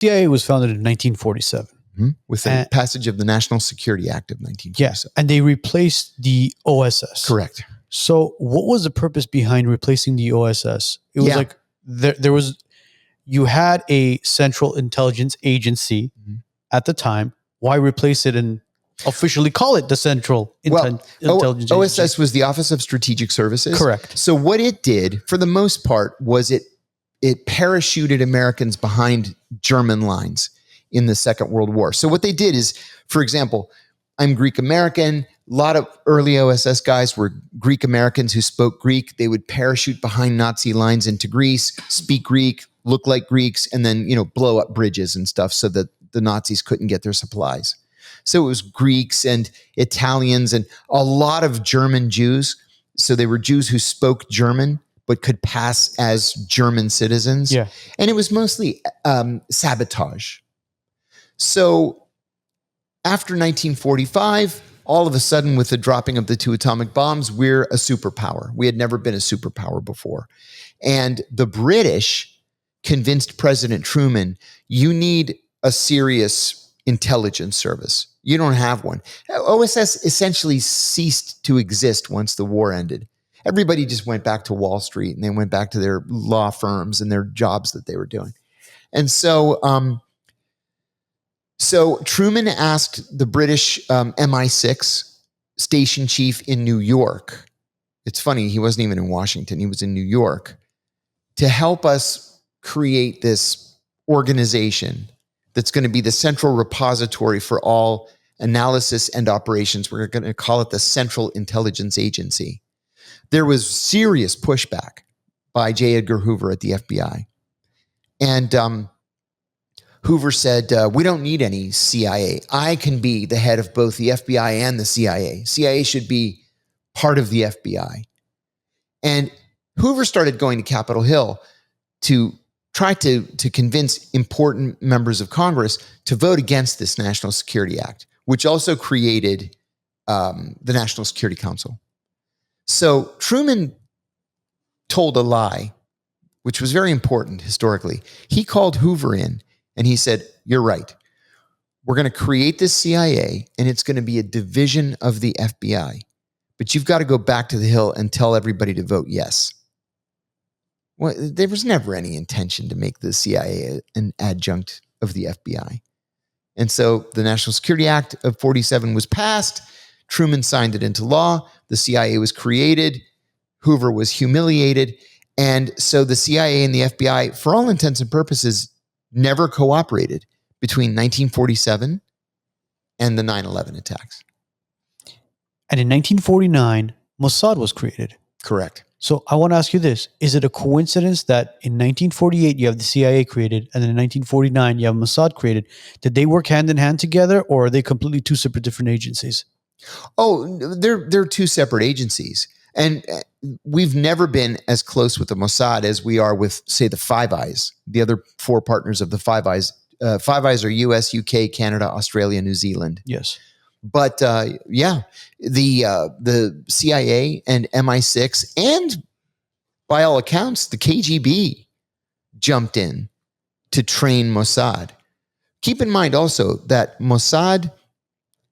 CIA was founded in 1947. With the passage of the National Security Act of 1947. Yes, and they replaced the OSS. Correct. So what was the purpose behind replacing the OSS? It was like you had a central intelligence agency at the time. Why replace it and officially call it the Central Intelligence Agency? OSS was the Office of Strategic Services. Correct. So what it did, for the most part, was it parachuted Americans behind German lines in the Second World War. So what they did is, for example, I'm Greek American. A lot of early OSS guys were Greek Americans who spoke Greek. They would parachute behind Nazi lines into Greece, speak Greek, look like Greeks, and then, blow up bridges and stuff so that the Nazis couldn't get their supplies. So it was Greeks and Italians and a lot of German Jews. So they were Jews who spoke German but could pass as German citizens. Yeah. And it was mostly sabotage. So after 1945, all of a sudden, with the dropping of the 2 atomic bombs, we're a superpower. We had never been a superpower before. And the British convinced President Truman, you need a serious intelligence service. You don't have one. OSS essentially ceased to exist once the war ended. Everybody just went back to Wall Street and they went back to their law firms and their jobs that they were doing. And so Truman asked the British MI6 station chief in New York. It's funny, he wasn't even in Washington. He was in New York to help us create this organization that's going to be the central repository for all analysis and operations. We're going to call it the Central Intelligence Agency. There was serious pushback by J. Edgar Hoover at the FBI. And Hoover said, we don't need any CIA. I can be the head of both the FBI and the CIA. CIA should be part of the FBI. And Hoover started going to Capitol Hill to try to convince important members of Congress to vote against this National Security Act, which also created the National Security Council. So Truman told a lie, which was very important historically. He called Hoover in and he said, you're right. We're going to create this CIA and it's going to be a division of the FBI. But you've got to go back to the Hill and tell everybody to vote yes. Well, there was never any intention to make the CIA an adjunct of the FBI. And so the National Security Act of 47 was passed. Truman signed it into law. The CIA was created. Hoover was humiliated. And so the CIA and the FBI, for all intents and purposes, never cooperated between 1947 and the 9/11 attacks. And in 1949, Mossad was created. Correct. So I want to ask you this. Is it a coincidence that in 1948 you have the CIA created and then in 1949 you have Mossad created? Did they work hand in hand together or are they completely two separate different agencies? Oh, they're two separate agencies. And we've never been as close with the Mossad as we are with, say, the Five Eyes, the other four partners of the Five Eyes. Five Eyes are US, UK, Canada, Australia, New Zealand. Yes. But the CIA and MI6 and by all accounts, the KGB jumped in to train Mossad. Keep in mind also that Mossad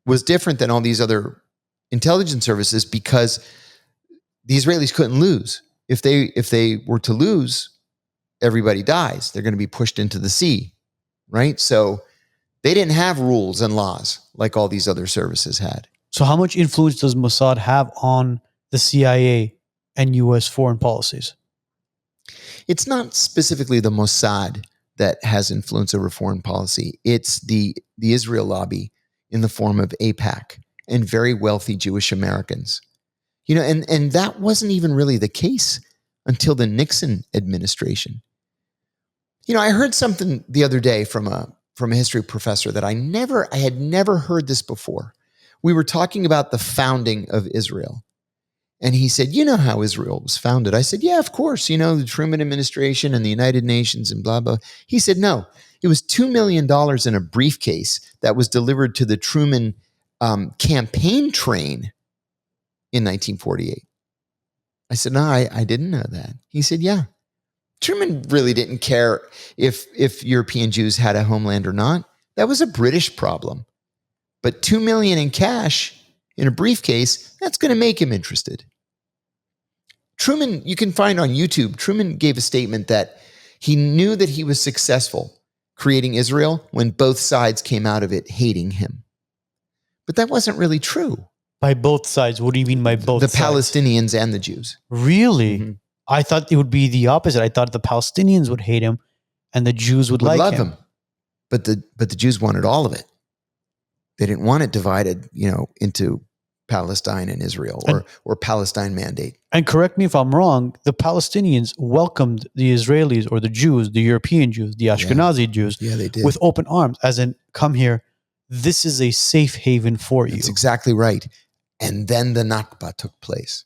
was different than all these other intelligence services because the Israelis couldn't lose. If they were to lose, everybody dies. They're going to be pushed into the sea, right? So they didn't have rules and laws like all these other services had. So how much influence does Mossad have on the CIA and U.S. foreign policies? It's not specifically the Mossad that has influence over foreign policy. It's the Israel lobby in the form of AIPAC and very wealthy Jewish Americans. You know, and that wasn't even really the case until the Nixon administration. You know, I heard something the other day from a history professor that I had never heard this before. We were talking about the founding of Israel. And he said, you know how Israel was founded? I said, yeah, of course. You know, the Truman administration and the United Nations and blah, blah. He said, no, it was $2 million in a briefcase that was delivered to the Truman campaign train in 1948. I said, no, I didn't know that. He said, yeah, Truman really didn't care if European Jews had a homeland or not. That was a British problem. But $2 million in cash in a briefcase, that's going to make him interested. Truman, you can find on YouTube, Truman gave a statement that he knew that he was successful creating Israel when both sides came out of it hating him. But that wasn't really true. By both sides? What do you mean by both sides? The Palestinians and the Jews. Really? Mm-hmm. I thought it would be the opposite. I thought the Palestinians would hate him and the Jews would like love him. But the Jews wanted all of it. They didn't want it divided, into Palestine and Israel or Palestine mandate. And correct me if I'm wrong, the Palestinians welcomed the Israelis or the Jews, the European Jews, the Ashkenazi Jews, they did. With open arms, as in, come here, this is a safe haven for you. That's exactly right. And then the Nakba took place.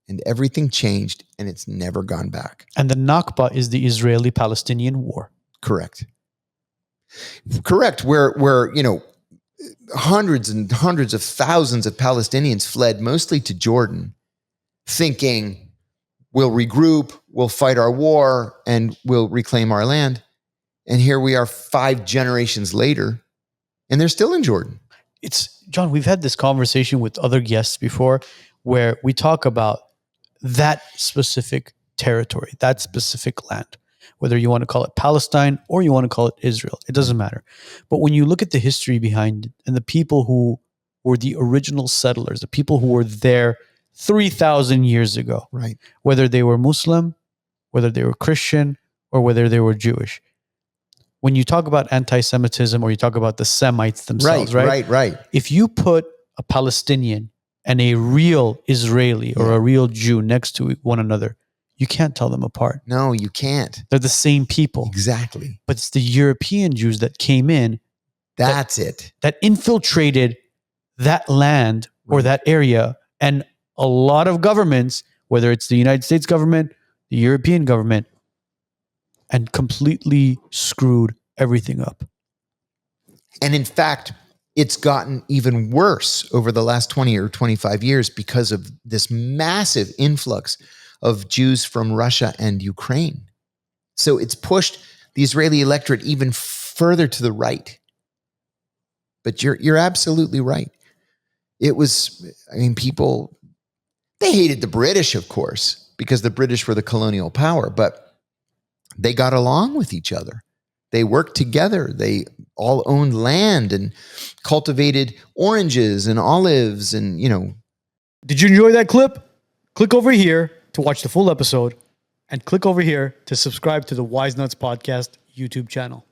And everything changed, and it's never gone back. And the Nakba is the Israeli-Palestinian war. Correct. Where hundreds and hundreds of thousands of Palestinians fled mostly to Jordan, thinking we'll regroup, we'll fight our war, and we'll reclaim our land. And here we are 5 generations later, and they're still in Jordan. John, we've had this conversation with other guests before where we talk about that specific territory, that specific land, whether you want to call it Palestine or you want to call it Israel, it doesn't matter. But when you look at the history behind it and the people who were the original settlers, the people who were there 3,000 years ago, right? Whether they were Muslim, whether they were Christian, or whether they were Jewish. When you talk about anti-Semitism or you talk about the Semites themselves, right. If you put a Palestinian and a real Israeli or a real Jew next to one another, you can't tell them apart. No, you can't. They're the same people. Exactly. But it's the European Jews that came in. That's it. That infiltrated that land or that area. And a lot of governments, whether it's the United States government, the European government, and completely screwed everything up. And in fact, it's gotten even worse over the last 20 or 25 years because of this massive influx of Jews from Russia and Ukraine. So it's pushed the Israeli electorate even further to the right. But you're absolutely right. It was, people, they hated the British, of course, because the British were the colonial power, but they got along with each other. They worked together. They all owned land and cultivated oranges and olives and, Did you enjoy that clip? Click over here to watch the full episode and click over here to subscribe to the WiseNuts podcast YouTube channel.